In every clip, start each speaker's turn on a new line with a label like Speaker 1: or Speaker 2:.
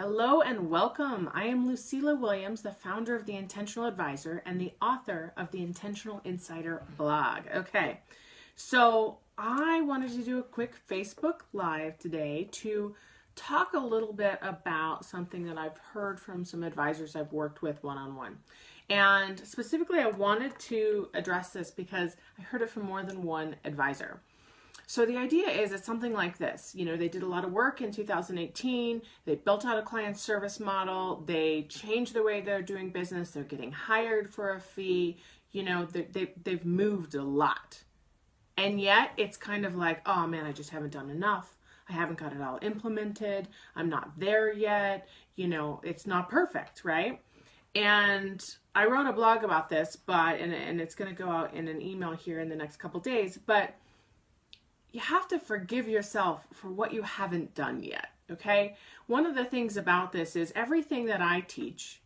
Speaker 1: Hello and welcome. I am Lucila Williams, the founder of The Intentional Advisor and the author of the Intentional Insider blog. Okay, so I wanted to do a quick Facebook Live today to talk a little bit about something that I've heard from some advisors I've worked with one-on-one. And specifically, I wanted to address this because I heard it from more than one advisor. So the idea is it's something like this. You know, they did a lot of work in 2018. They built out a client service model. They changed the way they're doing business. They're getting hired for a fee. You know, they've moved a lot. And yet it's kind of like, oh man, I just haven't done enough. I haven't got it all implemented. I'm not there yet. You know, it's not perfect, right? And I wrote a blog about this, but, and it's going to go out in an email here in the next couple days, but you have to forgive yourself for what you haven't done yet, okay? One of the things about this is everything that I teach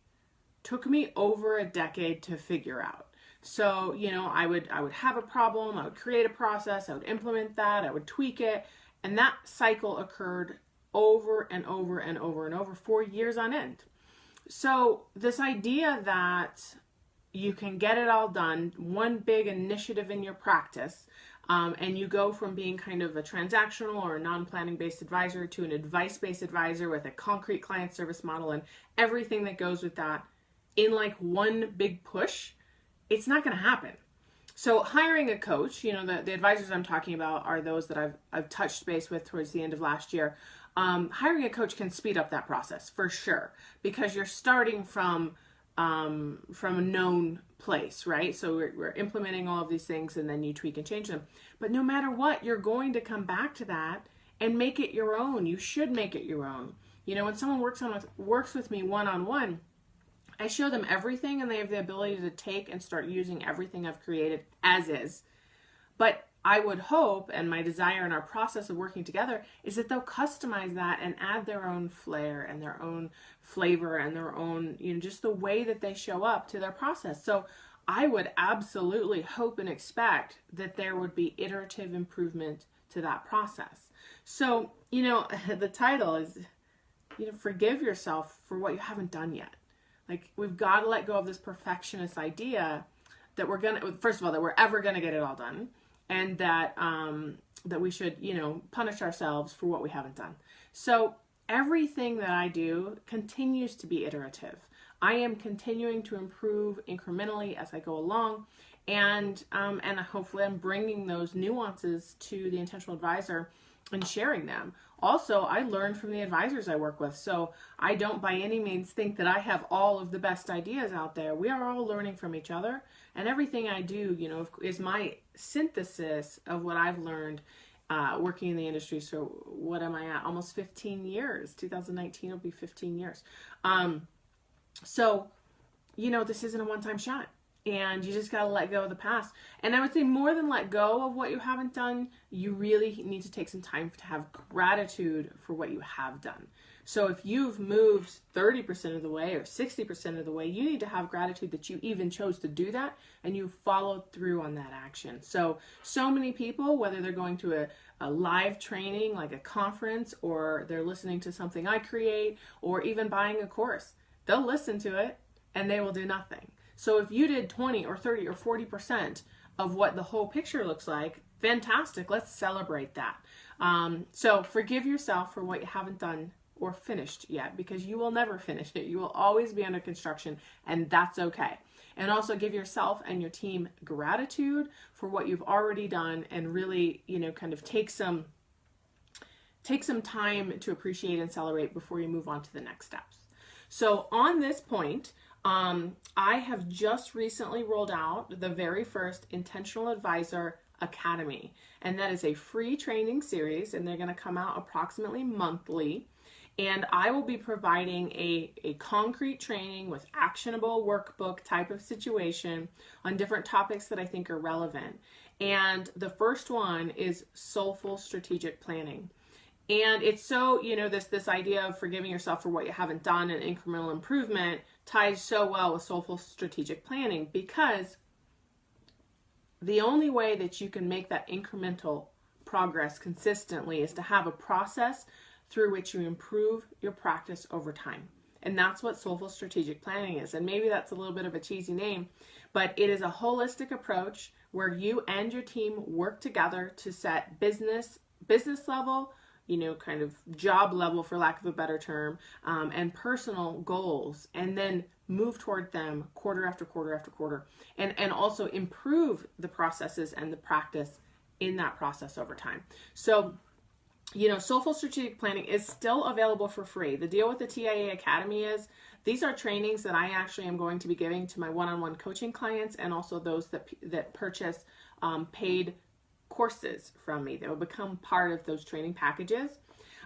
Speaker 1: took me over a decade to figure out. So, you know, I would have a problem, I would create a process, I would implement that, I would tweak it, and that cycle occurred over and over and over and over for years on end. So this idea that you can get it all done, one big initiative in your practice, and you go from being kind of a transactional or a non-planning based advisor to an advice-based advisor with a concrete client service model and everything that goes with that in like one big push, it's not going to happen. So hiring a coach, you know, the advisors I'm talking about are those that I've touched base with towards the end of last year. Hiring a coach can speed up that process for sure, because you're starting from a known place, right? So we're implementing all of these things and then you tweak and change them. But no matter what, you're going to come back to that and make it your own. You should make it your own. You know, when someone works with me one-on-one, I show them everything and they have the ability to take and start using everything I've created as is. But I would hope, and my desire in our process of working together, is that they'll customize that and add their own flair and their own flavor and their own, you know, just the way that they show up to their process. So I would absolutely hope and expect that there would be iterative improvement to that process. So, you know, the title is, you know, forgive yourself for what you haven't done yet. Like, we've got to let go of this perfectionist idea that we're going to, first of all, that we're ever going to get it all done. And that that we should, you know, punish ourselves for what we haven't done. So everything that I do continues to be iterative. I am continuing to improve incrementally as I go along, and hopefully I'm bringing those nuances to the Intentional Advisor and sharing them. Also, I learn from the advisors I work with, so I don't by any means think that I have all of the best ideas out there. We are all learning from each other, and everything I do, you know, is my synthesis of what I've learned working in the industry. So what am I at? Almost 15 years. 2019 will be 15 years. So, you know, this isn't a one-time shot. And you just got to let go of the past. And I would say more than let go of what you haven't done, you really need to take some time to have gratitude for what you have done. So if you've moved 30% of the way or 60% of the way, you need to have gratitude that you even chose to do that and you followed through on that action. So many people, whether they're going to a live training like a conference, or they're listening to something I create, or even buying a course, they'll listen to it and they will do nothing. So if you did 20 or 30 or 40% of what the whole picture looks like, fantastic. Let's celebrate that. So forgive yourself for what you haven't done or finished yet, because you will never finish it. You will always be under construction, and that's okay. And also give yourself and your team gratitude for what you've already done, and really, you know, kind of take some time to appreciate and celebrate before you move on to the next steps. So on this point, I have just recently rolled out the very first Intentional Advisor Academy, and that is a free training series, and they're going to come out approximately monthly. And I will be providing a concrete training with actionable workbook type of situation on different topics that I think are relevant. And the first one is soulful strategic planning. And it's so, you know, this idea of forgiving yourself for what you haven't done and incremental improvement ties so well with soulful strategic planning, because the only way that you can make that incremental progress consistently is to have a process through which you improve your practice over time. And that's what soulful strategic planning is. And maybe that's a little bit of a cheesy name, but it is a holistic approach where you and your team work together to set business level, kind of job level, for lack of a better term, and personal goals, and then move toward them quarter after quarter after quarter, and also improve the processes and the practice in that process over time. So, Soulful Strategic Planning is still available for free. The deal with the TIA Academy is these are trainings that I actually am going to be giving to my one-on-one coaching clients, and also those that purchase paid courses from me. They will become part of those training packages.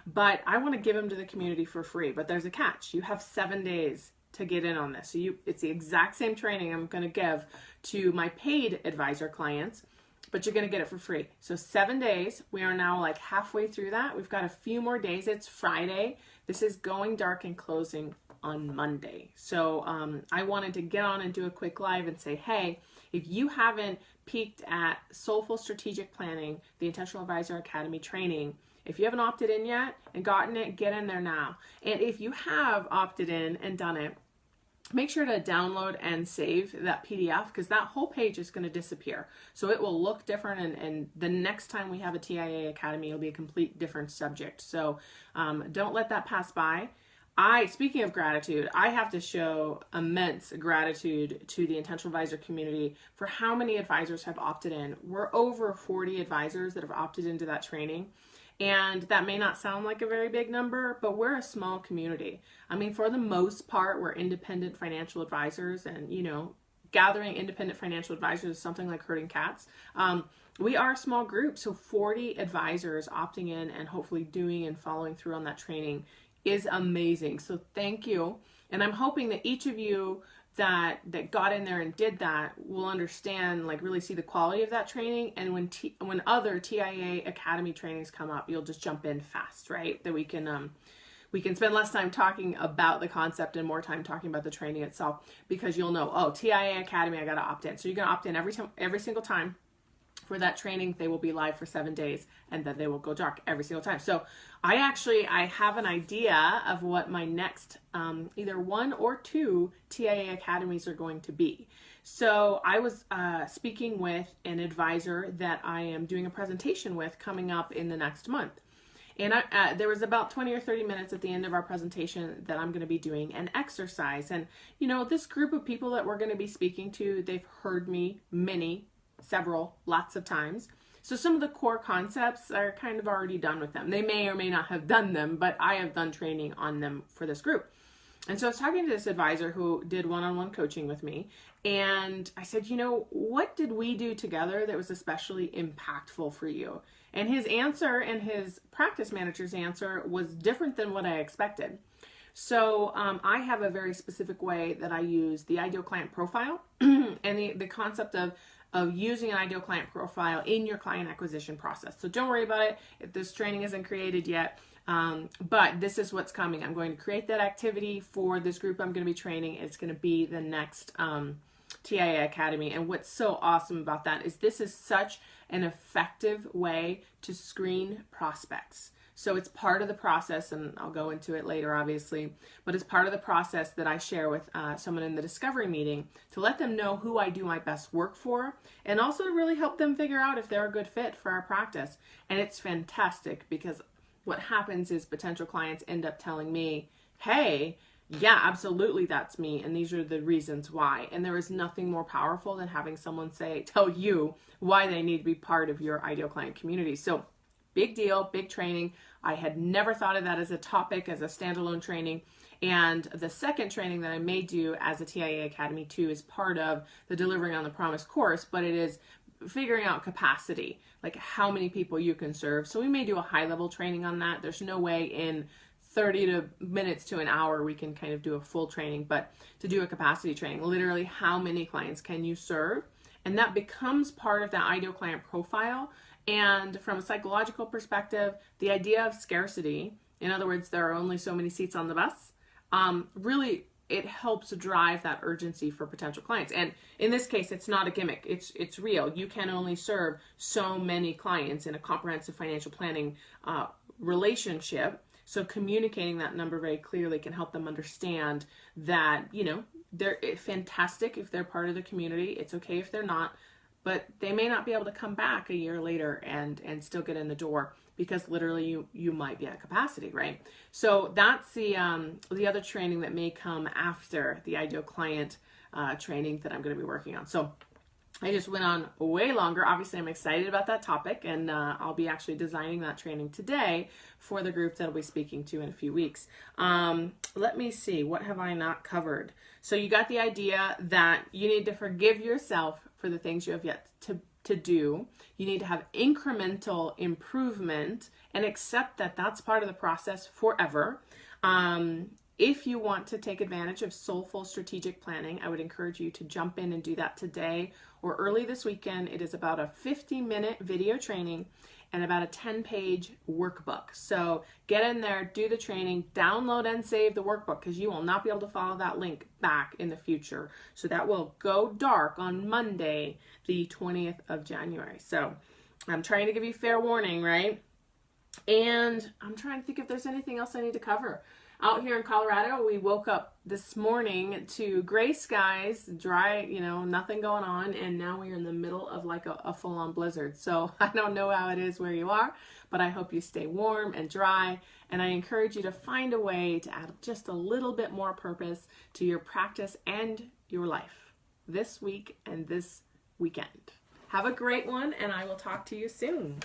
Speaker 1: But I want to give them to the community for free. But there's a catch. You have 7 days to get in on this. So it's the exact same training I'm going to give to my paid advisor clients, but you're going to get it for free. So 7 days. We are now like halfway through that. We've got a few more days. It's Friday. This is going dark and closing on Monday. So I wanted to get on and do a quick live and say, hey, if you haven't peeked at Soulful Strategic Planning, the Intentional Advisor Academy training, if you haven't opted in yet and gotten it, get in there now. And if you have opted in and done it, make sure to download and save that PDF, because that whole page is going to disappear. So it will look different, and the next time we have a TIA Academy, it'll be a complete different subject. So don't let that pass by. Speaking of gratitude, I have to show immense gratitude to the Intentional Advisor community for how many advisors have opted in. We're over 40 advisors that have opted into that training. And that may not sound like a very big number, but we're a small community. I mean, for the most part, we're independent financial advisors, and, gathering independent financial advisors is something like herding cats. We are a small group, so 40 advisors opting in and hopefully doing and following through on that training is amazing. So thank you. And I'm hoping that each of you that got in there and did that will understand, really see the quality of that training. And when other TIA Academy trainings come up, you'll just jump in fast, right? That we can spend less time talking about the concept and more time talking about the training itself, because you'll know, oh, TIA Academy, I got to opt in. So you're going to opt in every single time. For that training, they will be live for 7 days, and then they will go dark every single time. So I have an idea of what my next either 1 or 2 TIA Academies are going to be. So I was speaking with an advisor that I am doing a presentation with coming up in the next month. And there was about 20 or 30 minutes at the end of our presentation that I'm going to be doing an exercise. And, this group of people that we're going to be speaking to, they've heard me lots of times. So some of the core concepts are kind of already done with them. They may or may not have done them, but I have done training on them for this group. And so I was talking to this advisor who did one-on-one coaching with me, and I said, what did we do together that was especially impactful for you? And his answer and his practice manager's answer was different than what I expected. So I have a very specific way that I use the ideal client profile and the concept of using an ideal client profile in your client acquisition process. So don't worry about it if this training isn't created yet, but this is what's coming. I'm going to create that activity for this group I'm going to be training. It's going to be the next TIA Academy. And what's so awesome about that is this is such an effective way to screen prospects. So it's part of the process, and I'll go into it later, obviously, but it's part of the process that I share with someone in the discovery meeting to let them know who I do my best work for, and also to really help them figure out if they're a good fit for our practice. And it's fantastic, because what happens is potential clients end up telling me, hey, yeah, absolutely, that's me, and these are the reasons why. And there is nothing more powerful than having someone tell you why they need to be part of your ideal client community. So big deal, big training. I had never thought of that as a topic, as a standalone training. And the second training that I may do as a TIA Academy too is part of the Delivering on the Promise course, but it is figuring out capacity, like how many people you can serve. So we may do a high level training on that. There's no way in 30 minutes to an hour we can kind of do a full training, but to do a capacity training, literally how many clients can you serve? And that becomes part of that ideal client profile. And from a psychological perspective, the idea of scarcity, in other words, there are only so many seats on the bus, really it helps drive that urgency for potential clients. And in this case, it's not a gimmick. It's real. You can only serve so many clients in a comprehensive financial planning relationship. So communicating that number very clearly can help them understand that, you know, they're fantastic if they're part of the community. It's okay if they're not, but they may not be able to come back a year later and still get in the door, because literally you might be at capacity, right? So that's the other training that may come after the ideal client training that I'm going to be working on. So I just went on way longer. Obviously, I'm excited about that topic, and I'll be actually designing that training today for the group that I'll be speaking to in a few weeks. Let me see, what have I not covered? So you got the idea that you need to forgive yourself for the things you have yet to do. You need to have incremental improvement and accept that that's part of the process forever. If you want to take advantage of soulful strategic planning, I would encourage you to jump in and do that today or early this weekend. It is about a 50-minute video training and about a 10-page workbook. So get in there, do the training, download and save the workbook, because you will not be able to follow that link back in the future. So that will go dark on Monday, the 20th of January. So I'm trying to give you fair warning, right? And I'm trying to think if there's anything else I need to cover. Out here in Colorado, we woke up this morning to gray skies, dry, you know, nothing going on, and now we're in the middle of like a full-on blizzard. So I don't know how it is where you are, but I hope you stay warm and dry, and I encourage you to find a way to add just a little bit more purpose to your practice and your life this week and this weekend. Have a great one, and I will talk to you soon.